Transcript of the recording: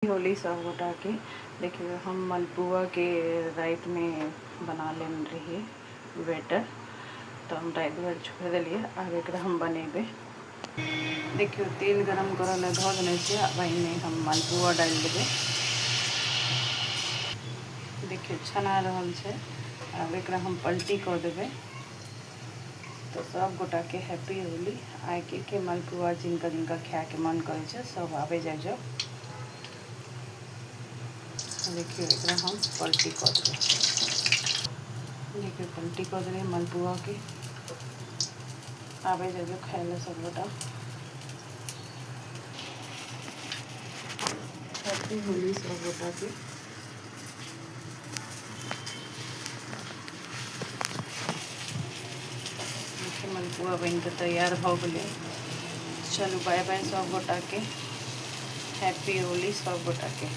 होली सब गोटा के देखिए हम मलपुआ के रात में बना ले रही बेटर तो हम रात भर छोड़ दिलिए। आब एक हम बनेबे। देखियो तेल गरम कर धो देने से अब में हम मलपुआ डाल देवे। देखियो छना रहल छे। अब एक हम पलटी कर देवे। तो सब गोटा के हैप्पी होली। आइ के मलपुआ जिनका जिनका खाए के मन करे छे सब आवे जाओ। देखिए एक हम पलटी कर देवे। देखिए पलटी कर देवे मलपुआ के आवे जाओ खाए ला सब गोटा। हैप्पी होली सब गोटा के। मलपुआ बन के तैयार हो गए। चलो बाय बाय सब गोटा के। हैप्पी होली सब गोटा के।